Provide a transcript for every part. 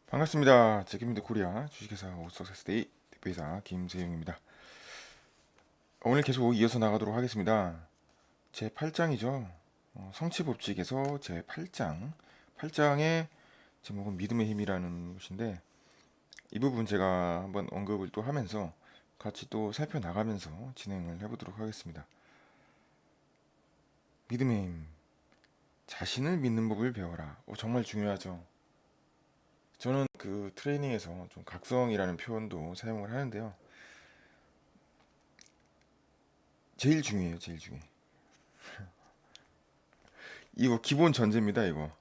반갑습니다. 제키미드 코리아 주식회사 오석세스데이 대표이사 김세용입니다. 오늘 계속 이어서 나가도록 하겠습니다. 제 8장이죠. 성취법칙에서 제 8장. 8장의 제목은 믿음의 힘이라는 것인데 이 부분 제가 한번 언급을 또 하면서 같이 또 살펴나가면서 진행을 해보도록 하겠습니다. 믿음의 힘. 자신을 믿는 법을 배워라. 정말 중요하죠. 저는 그 트레이닝에서 좀 각성이라는 표현도 사용을 하는데요. 제일 중요해요, 제일 중요해. 이거 기본 전제입니다, 이거.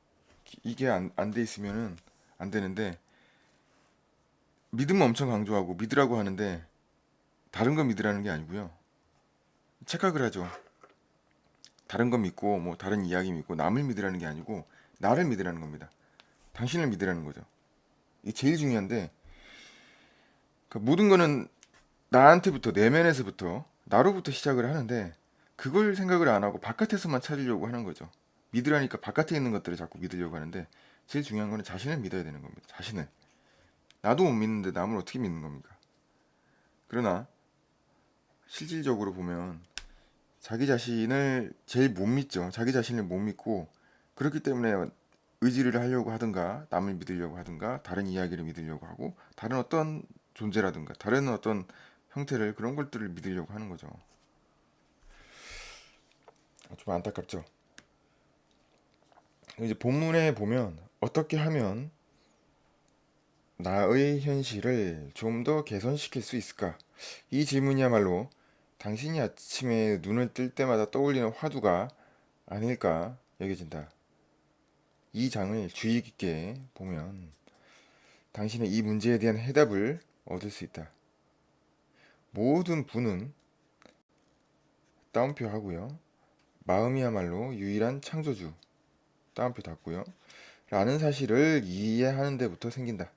이게 안 돼 있으면은 안 되는데, 믿음은 엄청 강조하고 믿으라고 하는데, 다른 거 믿으라는 게 아니고요. 착각을 하죠. 다른 거 믿고, 뭐, 다른 이야기 믿고, 남을 믿으라는 게 아니고, 나를 믿으라는 겁니다. 당신을 믿으라는 거죠. 이게 제일 중요한데, 그 모든 거는 나한테부터, 내면에서부터, 나로부터 시작을 하는데, 그걸 생각을 안 하고 바깥에서만 찾으려고 하는 거죠. 믿으라니까 바깥에 있는 것들을 자꾸 믿으려고 하는데, 제일 중요한 거는 자신을 믿어야 되는 겁니다. 자신을. 나도 못 믿는데 남을 어떻게 믿는 겁니까? 그러나 실질적으로 보면 자기 자신을 제일 못 믿죠. 자기 자신을 못 믿고 그렇기 때문에 의지를 하려고 하든가 남을 믿으려고 하든가 다른 이야기를 믿으려고 하고 다른 어떤 존재라든가 다른 어떤 형태를 그런 것들을 믿으려고 하는 거죠. 좀 안타깝죠. 이제 본문에 보면 어떻게 하면 나의 현실을 좀 더 개선시킬 수 있을까? 이 질문이야말로 당신이 아침에 눈을 뜰 때마다 떠올리는 화두가 아닐까 여겨진다. 이 장을 주의 깊게 보면 당신의 이 문제에 대한 해답을 얻을 수 있다. 모든 분은 따옴표 하고요. 마음이야말로 유일한 창조주. 따옴표 닫고요. 라는 사실을 이해하는 데부터 생긴다.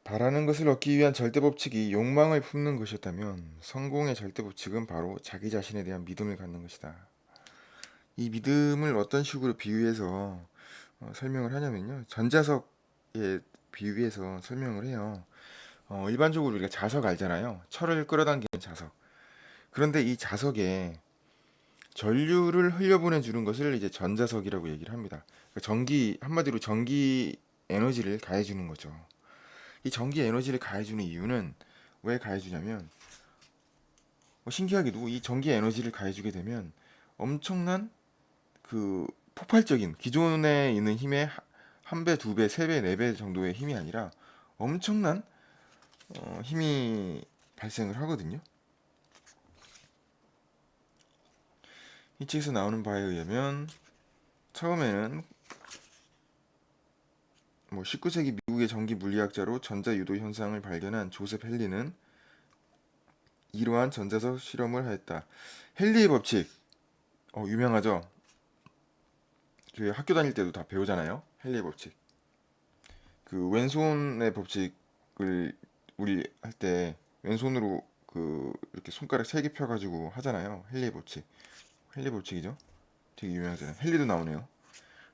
바라는 것을 얻기 위한 절대 법칙이 욕망을 품는 것이었다면 성공의 절대 법칙은 바로 자기 자신에 대한 믿음을 갖는 것이다. 이 믿음을 어떤 식으로 비유해서 설명을 하냐면요. 전자석에 비유해서 설명을 해요. 일반적으로 우리가 자석 알잖아요. 철을 끌어당기는 자석. 그런데 이 자석에 전류를 흘려보내 주는 것을 이제 전자석이라고 얘기를 합니다. 그러니까 한마디로 전기 에너지를 가해 주는 거죠. 이 전기 에너지를 가해주는 이유는 왜 가해주냐면 신기하게도 이 전기 에너지를 가해주게 되면 엄청난 그 폭발적인 기존에 있는 힘의 한 배, 두 배, 세 배, 네 배 정도의 힘이 아니라 엄청난 힘이 발생을 하거든요. 이 책에서 나오는 바에 의하면 처음에는 19세기 미국의 전기 물리학자로 전자 유도 현상을 발견한 조셉 헨리는 이러한 전자석 실험을 하였다. 헨리의 법칙 유명하죠. 저희 학교 다닐 때도 다 배우잖아요. 헨리의 법칙. 그 왼손의 법칙을 우리 할 때 왼손으로 그 이렇게 손가락 세 개 펴가지고 하잖아요. 헨리의 법칙. 헨리 법칙이죠. 되게 유명하잖아요. 헨리도 나오네요.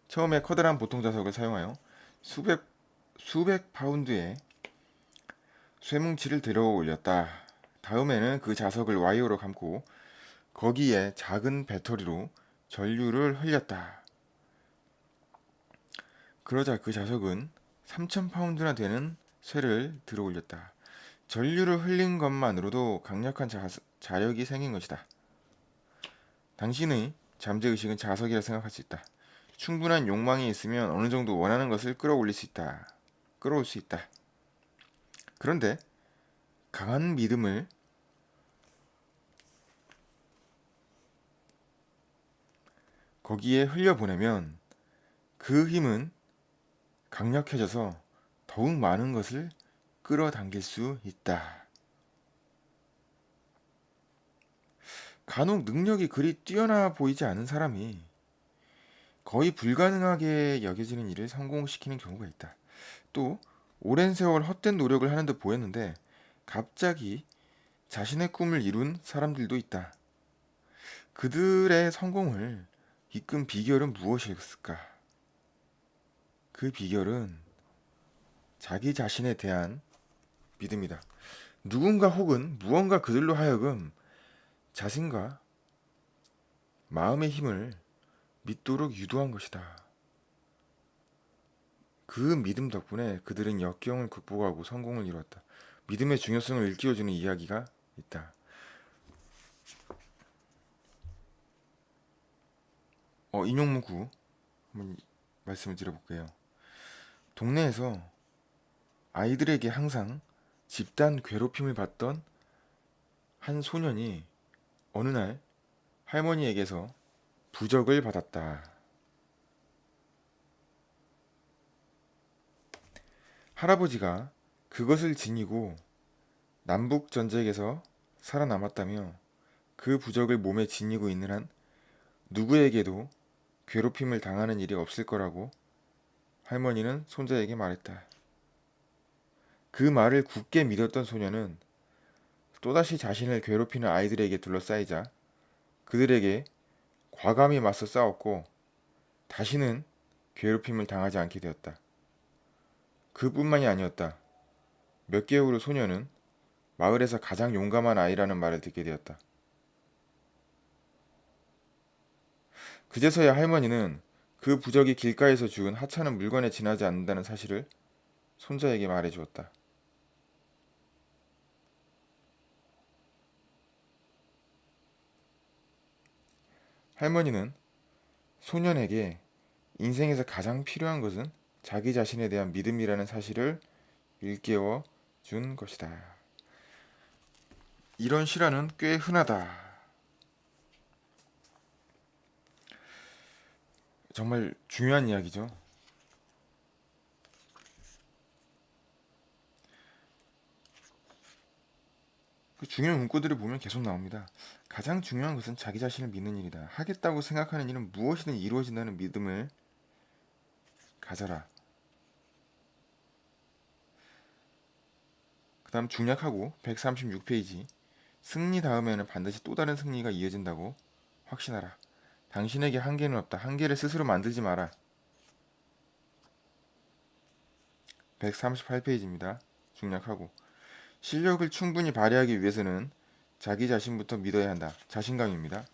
처음에 커다란 보통 자석을 사용하여 수백 파운드의 쇠뭉치를 들어 올렸다. 다음에는 그 자석을 와이어로 감고 거기에 작은 배터리로 전류를 흘렸다. 그러자 그 자석은 3,000파운드나 되는 쇠를 들어 올렸다. 전류를 흘린 것만으로도 강력한 자력이 생긴 것이다. 당신의 잠재의식은 자석이라 생각할 수 있다. 충분한 욕망이 있으면 어느 정도 원하는 것을 끌어올 수 있다. 그런데 강한 믿음을 거기에 흘려보내면 그 힘은 강력해져서 더욱 많은 것을 끌어당길 수 있다. 간혹 능력이 그리 뛰어나 보이지 않은 사람이 거의 불가능하게 여겨지는 일을 성공시키는 경우가 있다. 또 오랜 세월 헛된 노력을 하는 듯 보였는데 갑자기 자신의 꿈을 이룬 사람들도 있다. 그들의 성공을 이끈 비결은 무엇이었을까? 그 비결은 자기 자신에 대한 믿음이다. 누군가 혹은 무언가 그들로 하여금 자신과 마음의 힘을 믿도록 유도한 것이다. 그 믿음 덕분에 그들은 역경을 극복하고 성공을 이루었다. 믿음의 중요성을 일깨워주는 이야기가 있다. 인용 문구 한번 말씀을 드려볼게요. 동네에서 아이들에게 항상 집단 괴롭힘을 받던 한 소년이 어느 날 할머니에게서 부적을 받았다. 할아버지가 그것을 지니고 남북 전쟁에서 살아남았다며 그 부적을 몸에 지니고 있는 한 누구에게도 괴롭힘을 당하는 일이 없을 거라고 할머니는 손자에게 말했다. 그 말을 굳게 믿었던 소녀는 또다시 자신을 괴롭히는 아이들에게 둘러싸이자 그들에게 과감히 맞서 싸웠고 다시는 괴롭힘을 당하지 않게 되었다. 그뿐만이 아니었다. 몇 개월 후 소녀는 마을에서 가장 용감한 아이라는 말을 듣게 되었다. 그제서야 할머니는 그 부적이 길가에서 주운 하찮은 물건에 지나지 않는다는 사실을 손자에게 말해주었다. 할머니는 소년에게 인생에서 가장 필요한 것은 자기 자신에 대한 믿음이라는 사실을 일깨워 준 것이다. 이런 실화는 꽤 흔하다. 정말 중요한 이야기죠. 그 중요한 문구들을 보면 계속 나옵니다. 가장 중요한 것은 자기 자신을 믿는 일이다. 하겠다고 생각하는 일은 무엇이든 이루어진다는 믿음을 가져라. 그 다음 중략하고 136페이지. 승리 다음에는 반드시 또 다른 승리가 이어진다고 확신하라. 당신에게 한계는 없다. 한계를 스스로 만들지 마라. 138페이지입니다. 중략하고 실력을 충분히 발휘하기 위해서는 자기 자신부터 믿어야 한다. 자신감입니다.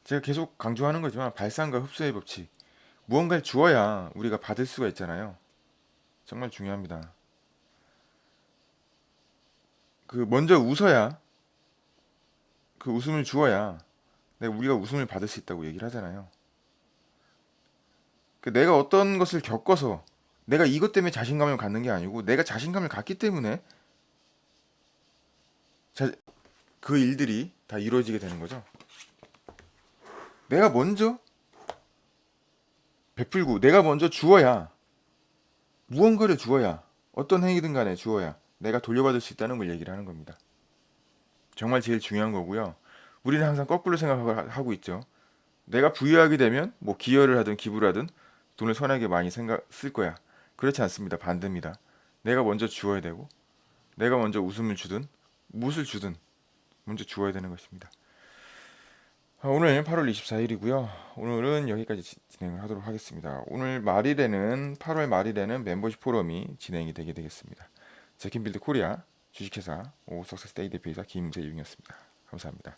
제가 계속 강조하는 거지만 발산과 흡수의 법칙. 무언가를 주어야 우리가 받을 수가 있잖아요. 정말 중요합니다. 먼저 웃어야 그 웃음을 주어야 우리가 웃음을 받을 수 있다고 얘기를 하잖아요. 내가 어떤 것을 겪어서 내가 이것 때문에 자신감을 갖는 게 아니고 내가 자신감을 갖기 때문에 그 일들이 다 이루어지게 되는 거죠. 내가 먼저 베풀고 내가 먼저 주어야 무언가를 주어야 어떤 행위든 간에 주어야 내가 돌려받을 수 있다는 걸 얘기를 하는 겁니다. 정말 제일 중요한 거고요. 우리는 항상 거꾸로 생각하고 있죠. 내가 부유하게 되면 뭐 기여를 하든 기부를 하든 돈을 선하게 많이 쓸 거야. 그렇지 않습니다. 반대입니다. 내가 먼저 주어야 되고 내가 먼저 웃음을 주든 무엇을 주든 먼저 주어야 되는 것입니다. 오늘 8월 24일이고요. 오늘은 여기까지 진행을 하도록 하겠습니다. 오늘 말일에는 8월 말일에는 멤버십 포럼이 진행이 되게 되겠습니다. 제킨빌드 코리아 주식회사 오석세스데이 대표이사 김세윤이었습니다. 감사합니다.